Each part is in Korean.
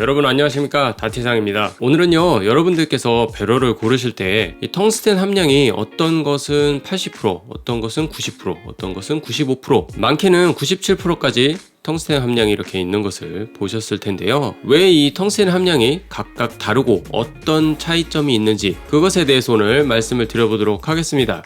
여러분 안녕하십니까, 다티상입니다. 오늘은요, 여러분들께서 배럴을 고르실 때 이 텅스텐 함량이 어떤 것은 80%, 어떤 것은 90%, 어떤 것은 95%, 많게는 97%까지 텅스텐 함량이 이렇게 있는 것을 보셨을 텐데요. 왜 이 텅스텐 함량이 각각 다르고 어떤 차이점이 있는지 그것에 대해서 오늘 말씀을 드려보도록 하겠습니다.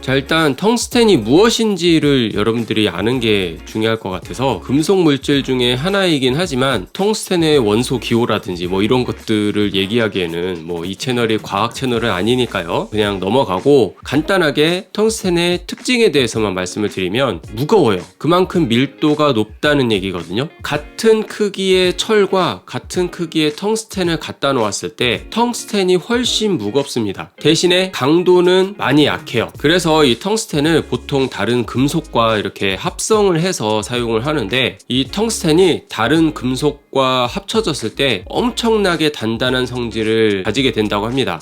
자, 일단 텅스텐이 무엇인지를 여러분들이 아는 게 중요할 것 같아서, 금속 물질 중에 하나이긴 하지만 텅스텐의 원소 기호라든지 뭐 이런 것들을 얘기하기에는 뭐 이 채널이 과학 채널은 아니니까요, 그냥 넘어가고 간단하게 텅스텐의 특징에 대해서만 말씀을 드리면, 무거워요. 그만큼 밀도가 높다는 얘기거든요. 같은 크기의 철과 같은 크기의 텅스텐을 갖다 놓았을 때 텅스텐이 훨씬 무겁습니다. 대신에 강도는 많이 약해요. 그래서 이 텅스텐을 보통 다른 금속과 이렇게 합성을 해서 사용을 하는데, 이 텅스텐이 다른 금속과 합쳐졌을 때 엄청나게 단단한 성질을 가지게 된다고 합니다.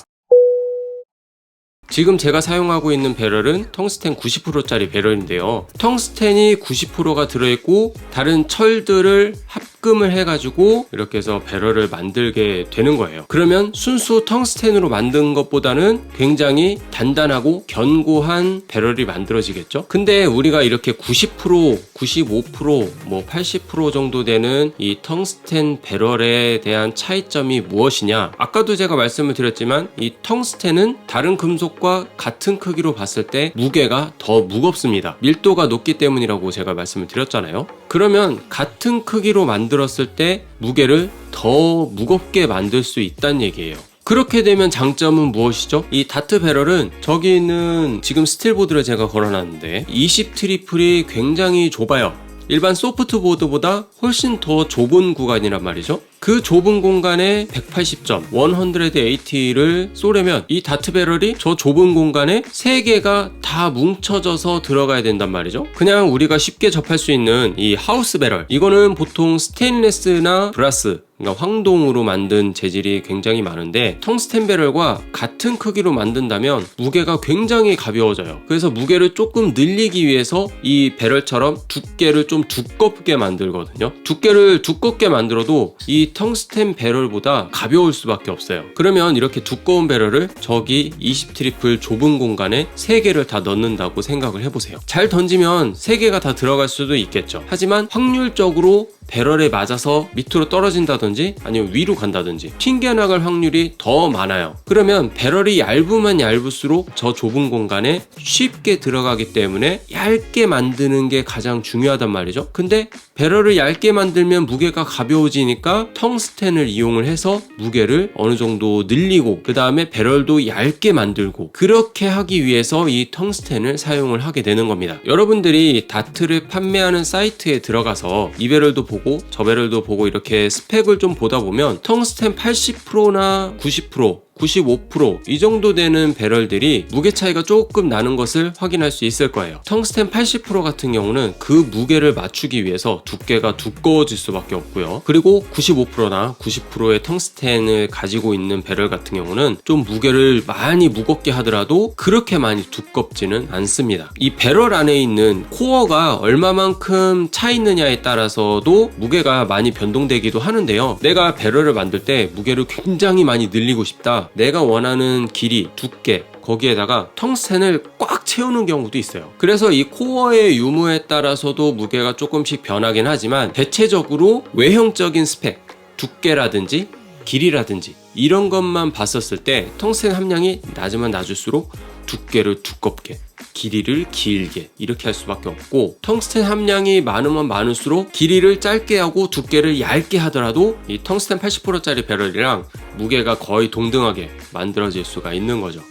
지금 제가 사용하고 있는 배럴은 텅스텐 90%짜리 배럴인데요. 텅스텐이 90%가 들어있고 다른 철들을 합금을 해가지고 이렇게 해서 배럴을 만들게 되는 거예요. 그러면 순수 텅스텐으로 만든 것보다는 굉장히 단단하고 견고한 배럴이 만들어지겠죠. 근데 우리가 이렇게 90%, 95%, 뭐 80% 정도 되는 이 텅스텐 배럴에 대한 차이점이 무엇이냐? 아까도 제가 말씀을 드렸지만 이 텅스텐은 다른 금속과 같은 크기로 봤을 때 무게가 더 무겁습니다. 밀도가 높기 때문이라고 제가 말씀을 드렸잖아요. 그러면 같은 크기로 만들었을 때 무게를 더 무겁게 만들 수 있다는 얘기예요. 그렇게 되면 장점은 무엇이죠? 이 다트 배럴은, 저기 있는 지금 스틸보드를 제가 걸어놨는데 20 트리플이 굉장히 좁아요. 일반 소프트보드보다 훨씬 더 좁은 구간이란 말이죠. 그 좁은 공간에 180점, 180를 쏘려면 이 다트 배럴이 저 좁은 공간에 3개가 다 뭉쳐져서 들어가야 된단 말이죠. 그냥 우리가 쉽게 접할 수 있는 이 하우스 배럴, 이거는 보통 스테인리스나 브라스, 그러니까 황동으로 만든 재질이 굉장히 많은데, 텅스텐 배럴과 같은 크기로 만든다면 무게가 굉장히 가벼워져요. 그래서 무게를 조금 늘리기 위해서 이 배럴처럼 두께를 좀 두껍게 만들거든요. 두께를 두껍게 만들어도 이 텅스텐 배럴보다 가벼울 수밖에 없어요. 그러면 이렇게 두꺼운 배럴을 저기 20 트리플 좁은 공간에 3개를 다 넣는다고 생각을 해보세요. 잘 던지면 3개가 다 들어갈 수도 있겠죠. 하지만 확률적으로 배럴에 맞아서 밑으로 떨어진다든지 아니면 위로 간다든지 튕겨나갈 확률이 더 많아요. 그러면 배럴이 얇으면 얇을수록 저 좁은 공간에 쉽게 들어가기 때문에 얇게 만드는 게 가장 중요하단 말이죠. 근데 배럴을 얇게 만들면 무게가 가벼워지니까 텅스텐을 이용을 해서 무게를 어느 정도 늘리고, 그 다음에 배럴도 얇게 만들고, 그렇게 하기 위해서 이 텅스텐을 사용을 하게 되는 겁니다. 여러분들이 다트를 판매하는 사이트에 들어가서 이 배럴도 보고 저 배럴도 보고 이렇게 스펙을 좀 보다 보면 텅스텐 80%나 90%, 95% 이 정도 되는 배럴들이 무게 차이가 조금 나는 것을 확인할 수 있을 거예요. 텅스텐 80% 같은 경우는 그 무게를 맞추기 위해서 두께가 두꺼워질 수밖에 없고요. 그리고 95%나 90%의 텅스텐을 가지고 있는 배럴 같은 경우는 좀 무게를 많이 무겁게 하더라도 그렇게 많이 두껍지는 않습니다. 이 배럴 안에 있는 코어가 얼마만큼 차 있느냐에 따라서도 무게가 많이 변동되기도 하는데요. 내가 배럴을 만들 때 무게를 굉장히 많이 늘리고 싶다, 내가 원하는 길이, 두께, 거기에다가 텅스텐을 꽉 채우는 경우도 있어요. 그래서 이 코어의 유무에 따라서도 무게가 조금씩 변하긴 하지만, 대체적으로 외형적인 스펙, 두께라든지 길이라든지 이런 것만 봤었을 때 텅스텐 함량이 낮으면 낮을수록 두께를 두껍게, 길이를 길게 이렇게 할 수밖에 없고, 텅스텐 함량이 많으면 많을수록 길이를 짧게 하고 두께를 얇게 하더라도 이 텅스텐 80%짜리 배럴이랑 무게가 거의 동등하게 만들어질 수가 있는 거죠.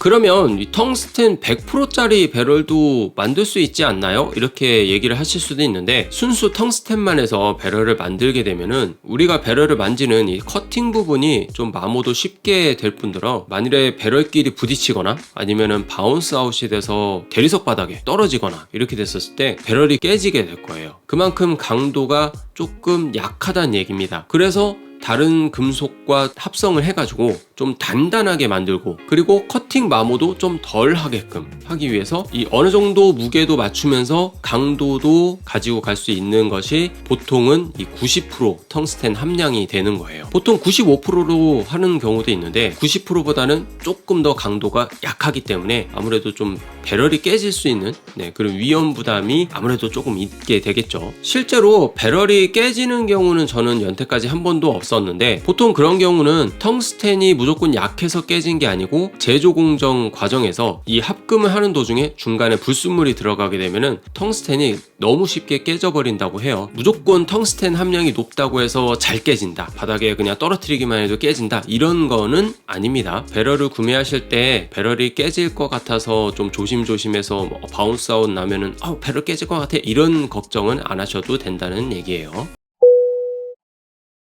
그러면 이 텅스텐 100%짜리 배럴도 만들 수 있지 않나요? 이렇게 얘기를 하실 수도 있는데, 순수 텅스텐만 해서 배럴을 만들게 되면은 우리가 배럴을 만지는 이 커팅 부분이 좀 마모도 쉽게 될 뿐더러, 만일에 배럴끼리 부딪히거나 아니면은 바운스 아웃이 돼서 대리석 바닥에 떨어지거나 이렇게 됐었을 때 배럴이 깨지게 될 거예요. 그만큼 강도가 조금 약하다는 얘기입니다. 그래서 다른 금속과 합성을 해가지고 좀 단단하게 만들고, 그리고 커팅 마모도 좀 덜 하게끔 하기 위해서 이 어느 정도 무게도 맞추면서 강도도 가지고 갈 수 있는 것이 보통은 이 90% 텅스텐 함량이 되는 거예요. 보통 95%로 하는 경우도 있는데 90%보다는 조금 더 강도가 약하기 때문에 아무래도 좀 배럴이 깨질 수 있는 그런 위험 부담이 아무래도 조금 있게 되겠죠. 실제로 배럴이 깨지는 경우는 저는 여태까지 한 번도 없었는데, 보통 그런 경우는 텅스텐이 무조건 약해서 깨진 게 아니고 제조 공정 과정에서 이 합금을 하는 도중에 중간에 불순물이 들어가게 되면은 텅스텐이 너무 쉽게 깨져버린다고 해요. 무조건 텅스텐 함량이 높다고 해서 잘 깨진다, 바닥에 그냥 떨어뜨리기만 해도 깨진다, 이런 거는 아닙니다. 배럴을 구매하실 때 배럴이 깨질 것 같아서 좀 조심조심해서 바운스 아웃 나면은 배럴 깨질 것 같아, 이런 걱정은 안 하셔도 된다는 얘기예요.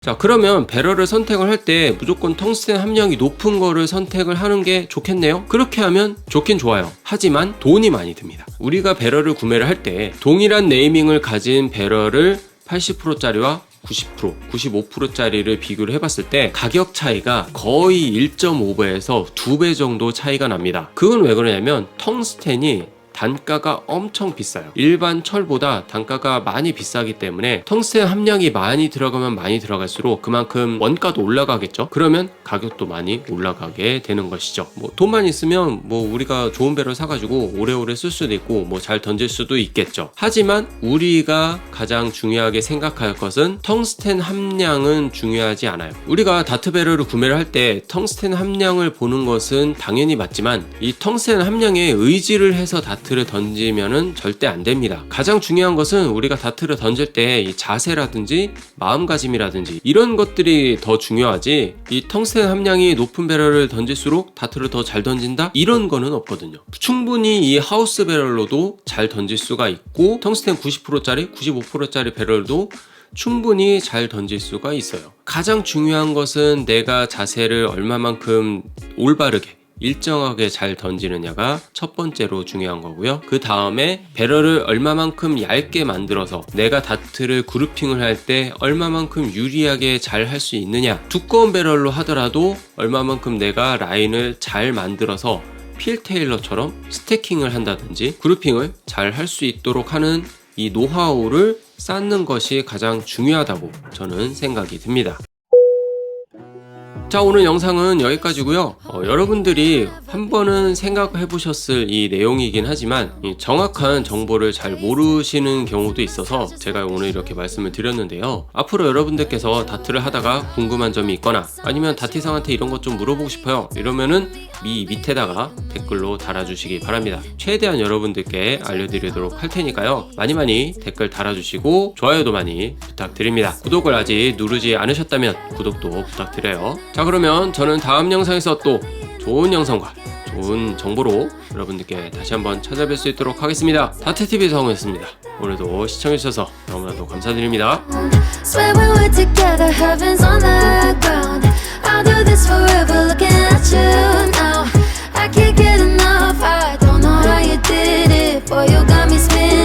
자, 그러면 배럴을 선택을 할 때 무조건 텅스텐 함량이 높은 거를 선택을 하는 게 좋겠네요. 그렇게 하면 좋긴 좋아요. 하지만 돈이 많이 듭니다. 우리가 배럴을 구매를 할 때 동일한 네이밍을 가진 배럴을 80%짜리와 90%, 95%짜리를 비교를 해봤을 때 가격 차이가 거의 1.5배에서 2배 정도 차이가 납니다. 그건 왜 그러냐면 텅스텐이 단가가 엄청 비싸요. 일반 철보다 단가가 많이 비싸기 때문에 텅스텐 함량이 많이 들어가면 많이 들어갈수록 그만큼 원가도 올라가겠죠. 그러면 가격도 많이 올라가게 되는 것이죠. 돈만 있으면 우리가 좋은 배럴 사가지고 오래오래 쓸 수도 있고 잘 던질 수도 있겠죠. 하지만 우리가 가장 중요하게 생각할 것은 텅스텐 함량은 중요하지 않아요. 우리가 다트 배럴을 구매를 할 때 텅스텐 함량을 보는 것은 당연히 맞지만 이 텅스텐 함량에 의지를 해서 다트를 던지면은 절대 안 됩니다. 가장 중요한 것은 우리가 다트를 던질 때 이 자세라든지 마음가짐이라든지 이런 것들이 더 중요하지, 이 텅스텐 함량이 높은 배럴을 던질수록 다트를 더 잘 던진다, 이런 거는 없거든요. 충분히 이 하우스 배럴로도 잘 던질 수가 있고 텅스텐 90%짜리 95%짜리 배럴도 충분히 잘 던질 수가 있어요. 가장 중요한 것은 내가 자세를 얼마만큼 올바르게 일정하게 잘 던지느냐가 첫 번째로 중요한 거고요. 그 다음에 배럴을 얼마만큼 얇게 만들어서 내가 다트를 그루핑을 할 때 얼마만큼 유리하게 잘 할 수 있느냐, 두꺼운 배럴로 하더라도 얼마만큼 내가 라인을 잘 만들어서 필 테일러처럼 스태킹을 한다든지 그루핑을 잘 할 수 있도록 하는 이 노하우를 쌓는 것이 가장 중요하다고 저는 생각이 듭니다. 자, 오늘 영상은 여기까지고요. 여러분들이 한 번은 생각해 보셨을 이 내용이긴 하지만 이 정확한 정보를 잘 모르시는 경우도 있어서 제가 오늘 이렇게 말씀을 드렸는데요. 앞으로 여러분들께서 다트를 하다가 궁금한 점이 있거나 아니면 다티상한테 이런 것 좀 물어보고 싶어요, 이러면은 밑에다가 댓글로 달아주시기 바랍니다. 최대한 여러분들께 알려드리도록 할 테니까요. 많이 댓글 달아주시고 좋아요도 많이 부탁드립니다. 구독을 아직 누르지 않으셨다면 구독도 부탁드려요. 자, 그러면 저는 다음 영상에서 또 좋은 영상과 좋은 정보로 여러분들께 다시 한번 찾아뵐 수 있도록 하겠습니다. 다트TV 성우였습니다. 오늘도 시청해주셔서 너무나도 감사드립니다. Swear when we're together, heaven's on the ground. I'll do this forever, looking at you now. I can't get enough, I don't know how you did it. Boy, you got me spinning.